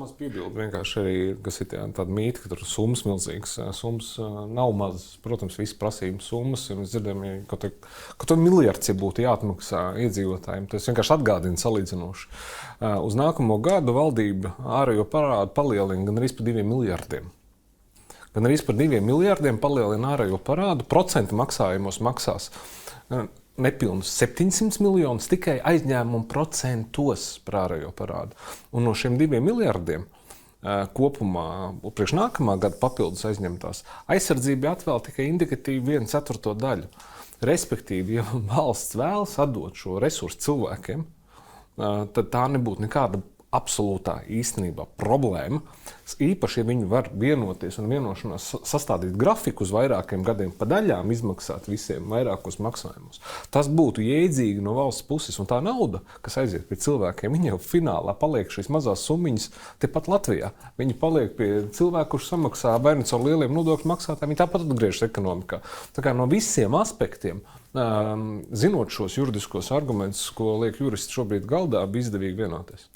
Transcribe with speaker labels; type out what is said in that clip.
Speaker 1: maz piebildu vienkārši arī, kas ir tāda mīta, ka tur summas milzīgas. Summas nav mazas. Protams, visas prasības summas. Mēs dzirdējam, ka to miljards būtu jāatmaksā iedzīvotājiem. Tas vienkārši atgādina salīdzinoši. Uz nākamo gadu valdība ārējo parādu palielina gan arī par 2 miljardiem. Gan arī par 2 miljardiem palielina ārējo parādu. Procentu maksājumos maksās nepilnus 700 miljonus tikai aizņēmumu procentos par ārējo parādu. Un no šiem 2 miljardiem kopumā priekš nākamā gada papildus aizņemtās aizsardzība atvēl tikai indikatīvi 1/4 daļu. Respektīvi, ja valsts vēlas atdot šo resursu cilvēkiem, tad tā nebūtu nekāda absolūtā īstenībā problēma. Īpaši, ja viņi var vienoties un vienošanās sastādīt grafiku uz vairākiem gadiem pa daļām, izmaksāt visiem vairākos maksājumus. Tas būtu jēdzīgi no valsts puses, un tā nauda, kas aiziet pie cilvēkiem, viņa jau finālā paliek šīs mazās summiņas tepat Latvijā. Viņi paliek pie cilvēku, kurš samaksā vai nu caur lieliem nodokļu maksātājiem, viņi tāpat atgriežas ekonomikā. Tā kā no visiem aspektiem, zinot šos juridiskos argumentus, ko liek juristi šobrīd galdā, bija izdevīgi vienoties.